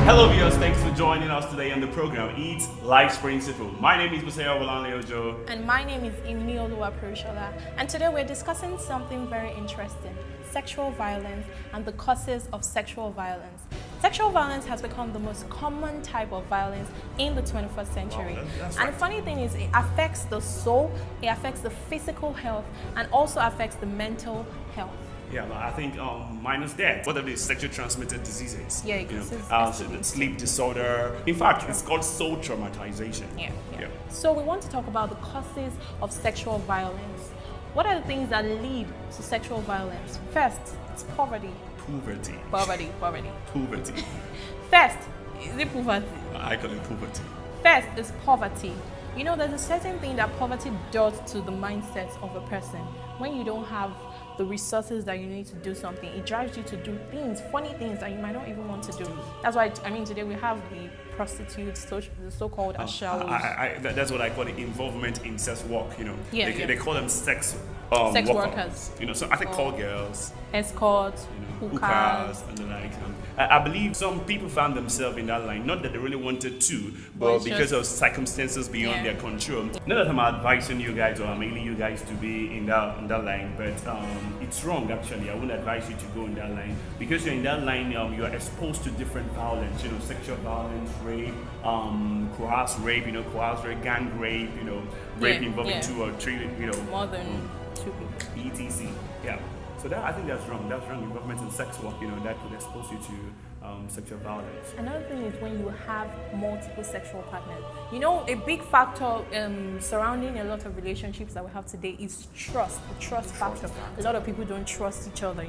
Hello viewers, thanks for joining us today on the program Eat Life's Principle. My name is Museo Bolanle Ojo. And my name is Imioluwa Perishola. And today we're discussing something very interesting, sexual violence and the causes of sexual violence. Sexual violence has become the most common type of violence in the 21st century. Wow, that's and right. the funny thing is it affects the soul, it affects the physical health, and also affects the mental health. Yeah, but I think minus that, what are the sexually transmitted diseases? Yeah, you know, it's so sleep disorder. In fact, it's called soul traumatization. Yeah. So we want to talk about the causes of sexual violence. What are the things that lead to sexual violence? First, it's poverty. Poverty. Poverty. First, is it poverty? I call it poverty. First is poverty. You know, there's a certain thing that poverty does to the mindset of a person. When you don't have the resources that you need to do something, it drives you to do things, funny things that you might not even want to do. That's why, today we have the prostitutes, the so-called ashawos. That's what I call the involvement in sex work, you know. They call them sex workers. You know, so I think call girls. Escorts, hookahs and the like. I believe some people found themselves in that line, not that they really wanted to, but because of circumstances beyond their control. Not that I'm advising you guys or I'm ailing you guys to be in that line, but it's wrong actually. I wouldn't advise you to go in that line because you're in that line. You are exposed to different violence, you know, sexual violence, rape, coerced rape, gang rape, rape involving 2 or 3, more than 2 people. etc. Yeah. So I think that's wrong. That's wrong. Involvement in sex work, that could expose you to sexual violence. Another thing is when you have multiple sexual partners. You know, a big factor surrounding a lot of relationships that we have today is trust. The trust factor. A lot of people don't trust each other,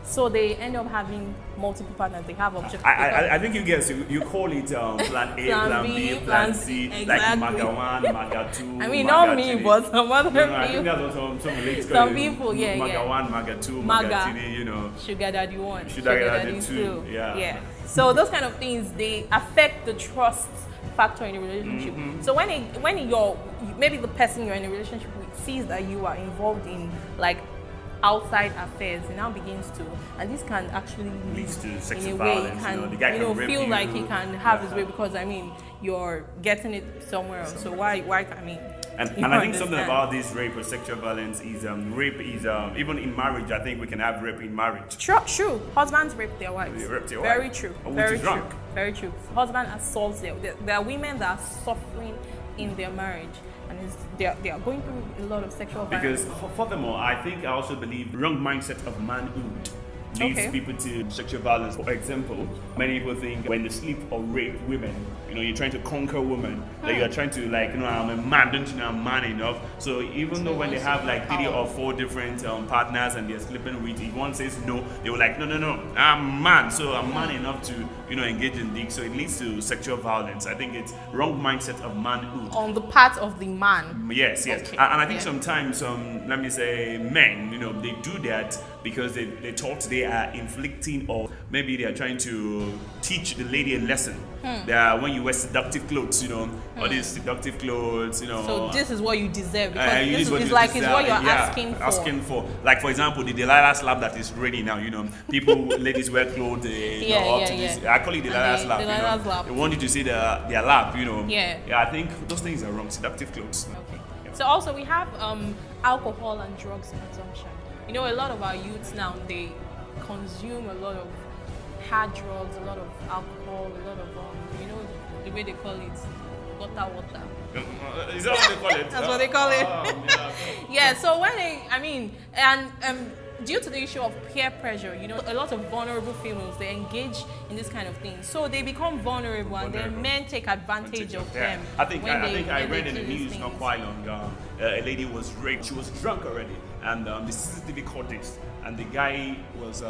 so they end up having multiple partners. They have objectives. I think you guys you call it plan A, plan B, plan C, exactly. like Maga 1, Maga 2. I mean, Maga not me, 3. but some other people. I think that's what some ladies call Some it. people, Maga 1, Maga 2, Maga 3, Sugar daddy 1, Sugar daddy 2. Yeah. So those kind of things, they affect the trust factor in a relationship. So when you're maybe the person you're in a relationship with sees that you are involved in like outside affairs, it now begins to, and this can actually lead to sexual in a way, violence. The guy can rape feel you. like he can have his way because you're getting it somewhere else. So why And I think something about this rape or sexual violence is rape is even in marriage. I think we can have rape in marriage. True. Husbands rape their wives. They rape their Very wife. true. Which Very is true. wrong. Very true. Husband assaults there are women that are suffering in their marriage, and they are going through a lot of sexual violence. Because furthermore, I also believe the wrong mindset of manhood leads people to sexual violence. For example, many people think when they sleep or rape women, you're trying to conquer women, that you're trying to I'm a man, don't you know I'm man enough? So even though when they have like 3 or 4 different partners and they're sleeping with, if one says no, they were like, no, I'm man, so I'm man enough to, engage in dick. So it leads to sexual violence. I think it's wrong mindset of manhood. On the part of the man. Yes. Okay. And I think sometimes, let me say, men, they do that because they thought they are inflicting, or maybe they are trying to teach the lady a lesson. That when you wear seductive clothes, all these seductive clothes, So this is what you deserve, because this this what is you like deserve. it's what you're Yeah, asking for. Like for example, the Delilah slap that is ready now. People, ladies wear clothes. Up to this. I call it Delilah slap. Delilah slap. They want you to see their lap. Yeah. Yeah, I think those things are wrong. Seductive clothes. Okay. So also we have alcohol and drugs consumption. A lot of our youths now, they consume a lot of hard drugs, a lot of alcohol, a lot of the way they call it, water. Is that what they call it? That's what they call it. Yeah. So when due to the issue of peer pressure, a lot of vulnerable females, they engage in this kind of thing. So they become vulnerable, and then men take advantage of them. I think I read in the news not quite long a lady was raped. She was drunk already, and the CCTV caught this, and the guy was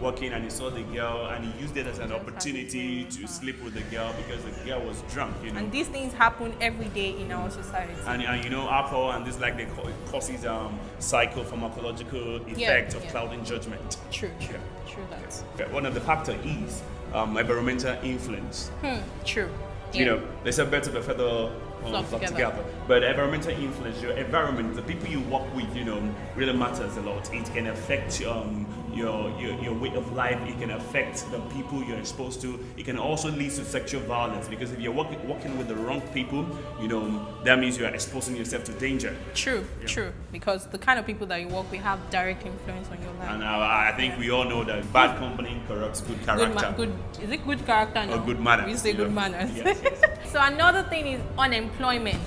working, and he saw the girl, and he used it as an opportunity to sleep with the girl because the girl was drunk. And these things happen every day in our society. And alcohol and this, like, they call it, causes psychopharmacological effect of clouding judgment. True that. Okay. One of the factors is environmental influence. True. They say better the feather flock together. But environmental influence, your environment, the people you work with, really matters a lot. It can affect your way of life. It can affect the people you're exposed to. It can also lead to sexual violence, because if you're working with the wrong people, that means you are exposing yourself to danger. True, true. Because the kind of people that you work with have direct influence on your life. And I think we all know that bad company corrupts good character. Is it good character? No? Or good manners. We say good manners. Yes. So another thing is unemployment.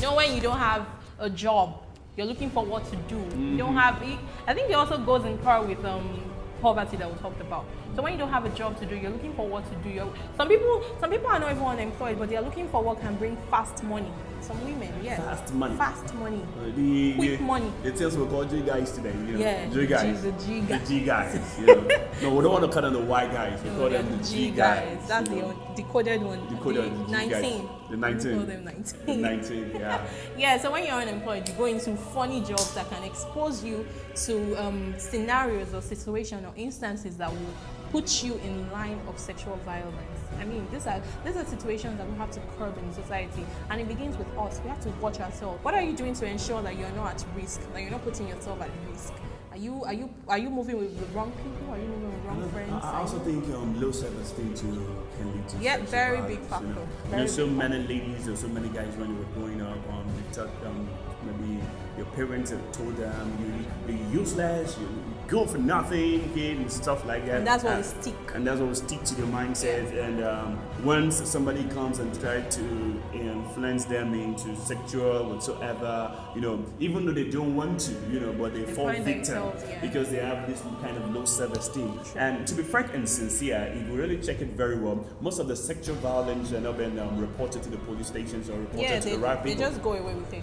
When you don't have a job, you're looking for what to do. You don't have. I think it also goes in par with poverty that we talked about. So when you don't have a job to do, you're looking for what to do. Some people are not even unemployed, but they are looking for what can bring fast money. Some women, yes. Fast money. Fast money. Quick money. It tells we call G guys today. Yeah. G guys. The G guys. The G guys. No, we don't want to call them the Y guys. We call them the G guys. That's the decoded one. Decoded. The 19. The 19. We call them 19. The 19. Yeah. Yeah. So when you're unemployed, you go into funny jobs that can expose you to scenarios or situations or instances that will put you in line of sexual violence. I mean, these are situations that we have to curb in society, and it begins with us. We have to watch ourselves. What are you doing to ensure that you're not at risk, that you're not putting yourself at risk? Are you moving with the wrong people? Are you moving with wrong friends? I also think low self-esteem too can lead to yeah, sexual very violence, big factor. There's so many ladies or so many guys when you were growing up, they thought maybe your parents have told them you're useless, you're good for nothing, kid, and stuff like that. And that's what will stick. And that's what will stick to their mindset. Yeah. And once somebody comes and tries to influence them into sexual whatsoever, even though they don't want to, but they fall victim because they have this kind of low self-esteem. Sure. And to be frank and sincere, if you really check it very well, most of the sexual violence are not been reported to the police stations or reported to the right people. They just go away with it.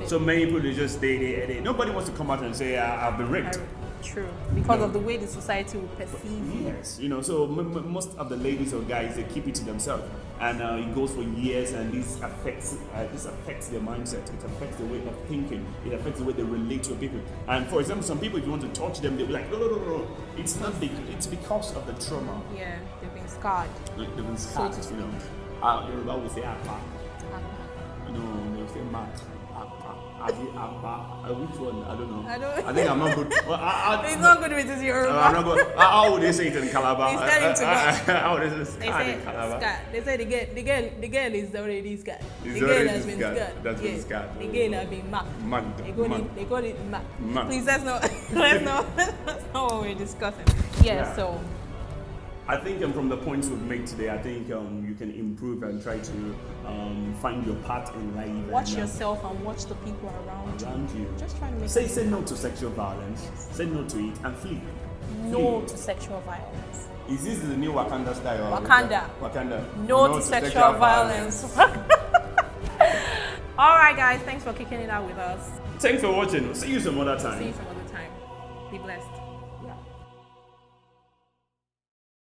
So many people, they nobody wants to come out and say, I've been raped. True, because of the way the society will perceive you. Yes, so most of the ladies or guys, they keep it to themselves, and it goes for years, and this affects their mindset. It affects the way of thinking. It affects the way they relate to people. And for example, some people, if you want to touch them, they'll be like, no. It's not big. It's because of the trauma. Yeah, they've been scarred. They've been scarred. So Yoruba will say apa. They'll say mat. Which one? I don't know. I think I'm not good. Well, he's not good with his Yoruba. I'm not good. How would they say it in Calabar? He's telling to God. How would they say in Calabar? They say the girl is already scarred. The girl has been scarred. That's been scarred. The girl has been marked. They got it marked. Please, that's not what we're discussing. Yeah. So I think from the points we've made today, I think you can improve and try to find your path in life. Watch yourself and watch the people around you. Just try to make say no to sexual violence. Say no to it and flee. No to sexual violence. Is this the new Wakanda style? Wakanda. No to sexual violence. All right, guys. Thanks for kicking it out with us. Thanks for watching. See you some other time. Be blessed. Yeah.